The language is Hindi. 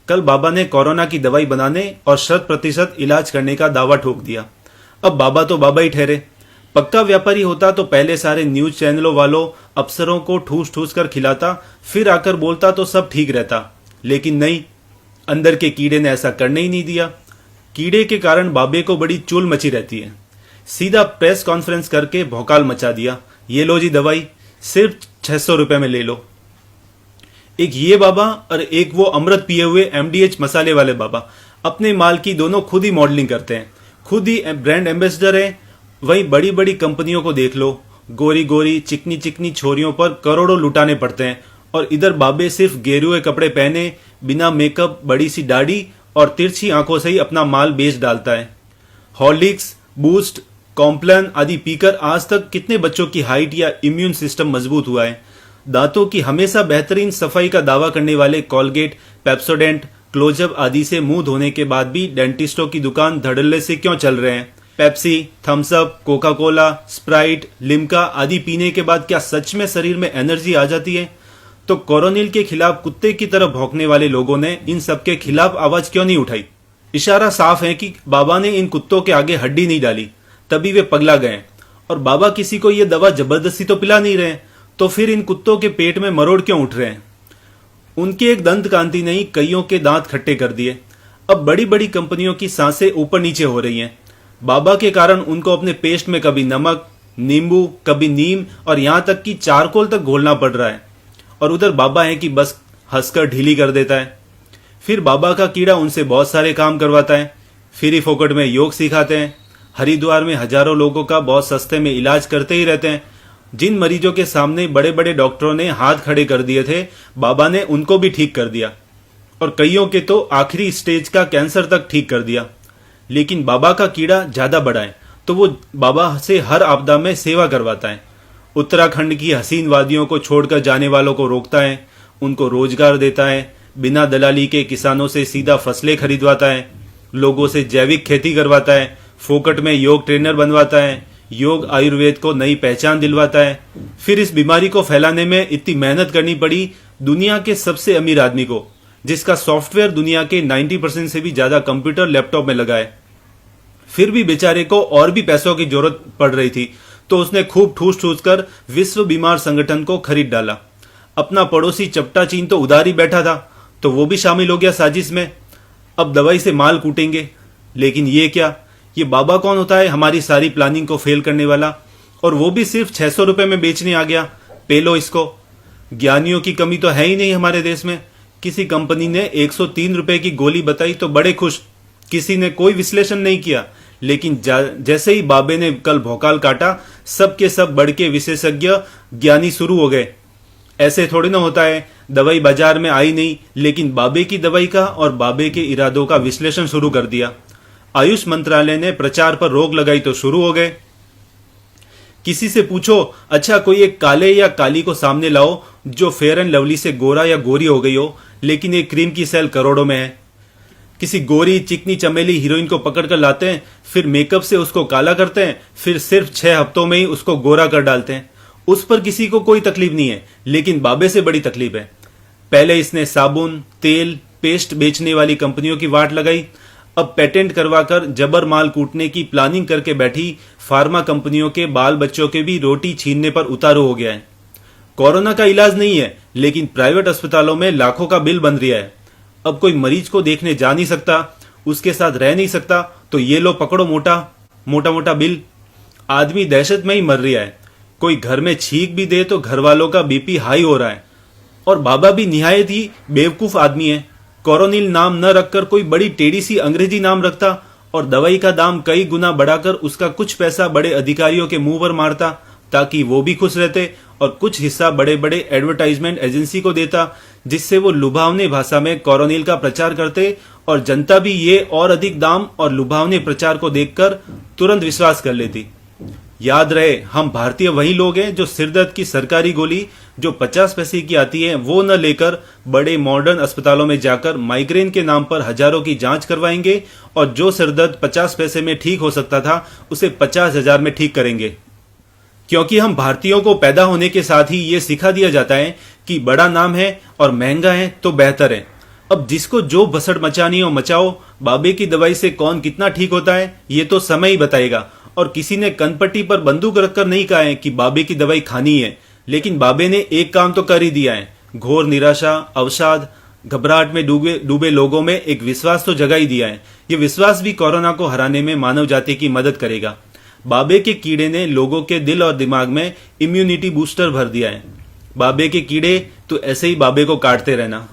कल बाबा ने कोरोना की दवाई बनाने और 100% इलाज करने का दावा ठोक दिया। अब बाबा तो बाबा ही ठहरे। पक्का व्यापारी होता तो पहले सारे न्यूज चैनलों वालों अफसरों को ठूस ठूस कर खिलाता, फिर आकर बोलता तो सब ठीक रहता। लेकिन नहीं, अंदर के कीड़े ने ऐसा करने ही नहीं दिया। कीड़े के कारण बाबे को बड़ी चुल मची रहती है। सीधा प्रेस कॉन्फ्रेंस करके भौकाल मचा दिया, ये लो जी दवाई, सिर्फ 600 रुपए में ले लो। एक ये बाबा और एक वो अमृत पिए हुए एमडीएच मसाले वाले बाबा अपने माल की दोनों खुद ही मॉडलिंग करते हैं, खुद ही ब्रांड एम्बेसडर हैं। वहीं बड़ी बड़ी कंपनियों को देख लो, गोरी गोरी चिकनी चिकनी छोरियों पर करोड़ों लुटाने पड़ते हैं, और इधर बाबे सिर्फ गेरुए कपड़े पहने, बिना मेकअप, बड़ी सी दाढ़ी और तिरछी आंखों से ही अपना माल बेच डालता है। हॉर्लिक्स, बूस्ट, कॉम्प्लान आदि पीकर आज तक कितने बच्चों की हाइट या इम्यून सिस्टम मजबूत हुआ है। दांतों की हमेशा बेहतरीन सफाई का दावा करने वाले कोलगेट, पेप्सोडेंट, क्लोजअप आदि से मुंह धोने के बाद भी डेंटिस्टों की दुकान धड़ल्ले से क्यों चल रहे हैं। Pepsi, Thums Up, Coca Cola, Sprite, Limca आदि पीने के बाद क्या सच में शरीर में एनर्जी आ जाती है? तो कोरोनिल के खिलाफ कुत्ते की तरह भौंकने वाले लोगों ने इन सबके खिलाफ आवाज क्यों नहीं उठाई? इशारा साफ है कि बाबा ने इन कुत्तों के आगे हड्डी नहीं डाली, तभी वे पगला गए। और बाबा किसी को ये दवा जबरदस्ती तो पिला नहीं रहे, तो फिर इन कुत्तों के पेट में मरोड़ क्यों उठ रहे हैं? उनकी एक दंत कांति ने कईयों के दांत खट्टे कर दिए। अब बड़ी बड़ी कंपनियों की सांसें ऊपर नीचे हो रही हैं। बाबा के कारण उनको अपने पेस्ट में कभी नमक, नींबू, कभी नीम और यहां तक कि चारकोल तक घोलना पड़ रहा है। और उधर बाबा है कि बस हंसकर ढीली कर देता है। फिर बाबा का कीड़ा उनसे बहुत सारे काम करवाता है, फिर ही फोकट में योग सिखाते हैं। हरिद्वार में हजारों लोगों का बहुत सस्ते में इलाज करते ही रहते हैं। जिन मरीजों के सामने बड़े बड़े डॉक्टरों ने हाथ खड़े कर दिए थे, बाबा ने उनको भी ठीक कर दिया, और कईयों के तो आखिरी स्टेज का कैंसर तक ठीक कर दिया। लेकिन बाबा का कीड़ा ज्यादा बड़ा है, तो वो बाबा से हर आपदा में सेवा करवाता है। उत्तराखंड की हसीन वादियों को छोड़कर जाने वालों को रोकता है, उनको रोजगार देता है, बिना दलाली के किसानों से सीधा फसलें खरीदवाता है, लोगों से जैविक खेती करवाता है, फोकट में योग ट्रेनर बनवाता है, योग आयुर्वेद को नई पहचान दिलवाता है। फिर इस बीमारी को फैलाने में इतनी मेहनत करनी पड़ी दुनिया के सबसे अमीर आदमी को, जिसका सॉफ्टवेयर दुनिया के 90% से भी ज्यादा कंप्यूटर लैपटॉप में लगा है। फिर भी बेचारे को और भी पैसों की जरूरत पड़ रही थी, तो उसने खूब ठूस ठूस कर विश्व बीमार संगठन को खरीद डाला। अपना पड़ोसी चपटा चीन तो उधार ही बैठा था, तो वो भी शामिल हो गया साजिश में। अब दवाई से माल कूटेंगे। लेकिन ये क्या, ये बाबा कौन होता है हमारी सारी प्लानिंग को फेल करने वाला? और वो भी सिर्फ 600 रुपए में बेचने आ गया। पेलो इसको। ज्ञानियों की कमी तो है ही नहीं हमारे देश में। किसी कंपनी ने 103 रुपए की गोली बताई तो बड़े खुश, किसी ने कोई विश्लेषण नहीं किया। लेकिन जैसे ही बाबे ने कल भौकाल काटा, सब के सब बढ़ के विशेषज्ञ ज्ञानी शुरू हो गए। ऐसे थोड़ी ना होता है, दवाई बाजार में आई नहीं, लेकिन बाबे की दवाई का और बाबे के इरादों का विश्लेषण शुरू कर दिया। आयुष मंत्रालय ने प्रचार पर रोक लगाई तो शुरू हो गए। किसी से पूछो, अच्छा कोई एक काले या काली को सामने लाओ जो फेयर एंड लवली से गोरा या गोरी हो गई हो, लेकिन एक क्रीम की सेल करोड़ों में है। किसी गोरी चिकनी चमेली हीरोइन को पकड़ कर लाते हैं, फिर मेकअप से उसको काला करते हैं, फिर सिर्फ 6 हफ्तों में ही उसको गोरा कर डालते हैं। उस पर किसी को कोई तकलीफ नहीं है, लेकिन बाबे से बड़ी तकलीफ है। पहले इसने साबुन, तेल, पेस्ट बेचने वाली कंपनियों की वाट लगाई, अब पेटेंट करवाकर जबर माल कूटने की प्लानिंग करके बैठी फार्मा कंपनियों के बाल बच्चों के भी रोटी छीनने पर उतारू हो गया है। कोरोना का इलाज नहीं है, लेकिन प्राइवेट अस्पतालों में लाखों का बिल बन रहा है। अब कोई मरीज को देखने जा नहीं सकता, उसके साथ रह नहीं सकता, तो ये लो पकड़ो मोटा मोटा बिल। आदमी दहशत में ही मर रहा है। कोई घर में छींक भी दे तो घर वालों का बीपी हाई हो रहा है। और बाबा भी निहायत ही बेवकूफ आदमी है। कोरोनिल नाम न रखकर कोई बड़ी टेढ़ी सी अंग्रेजी नाम रखता और दवाई का दाम कई गुना बढ़ाकर उसका कुछ पैसा बड़े अधिकारियों के मुंह पर मारता, ताकि वो भी खुश रहते, और कुछ हिस्सा बड़े बड़े एडवर्टाइजमेंट एजेंसी को देता, जिससे वो लुभावने भाषा में कोरोनिल का प्रचार करते, और जनता भी ये और अधिक दाम और लुभावने प्रचार को देखकर तुरंत विश्वास कर लेती। याद रहे, हम भारतीय वही लोग हैं जो सिरदर्द की सरकारी गोली जो 50 पैसे की आती है वो न लेकर बड़े मॉडर्न अस्पतालों में जाकर माइग्रेन के नाम पर हजारों की जांच करवाएंगे, और जो सिरदर्द 50 पैसे में ठीक हो सकता था उसे 50,000 में ठीक करेंगे। क्योंकि हम भारतीयों को पैदा होने के साथ ही ये सिखा दिया जाता है कि बड़ा नाम है और महंगा है तो बेहतर है। अब जिसको जो भसड़ मचानी हो मचाओ, बाबे की दवाई से कौन कितना ठीक होता है ये तो समय ही बताएगा। और किसी ने कनपट्टी पर बंदूक रखकर नहीं कहा है कि बाबे की दवाई खानी है, लेकिन बाबे ने एक काम तो कर ही दिया है। घोर निराशा, अवसाद, घबराहट में डूबे लोगों में एक विश्वास तो जगा ही दिया है। ये विश्वास भी कोरोना को हराने में मानव जाति की मदद करेगा। बाबे के कीड़े ने लोगों के दिल और दिमाग में इम्यूनिटी बूस्टर भर दिया है। बाबे के कीड़े, तो ऐसे ही बाबे को काटते रहना।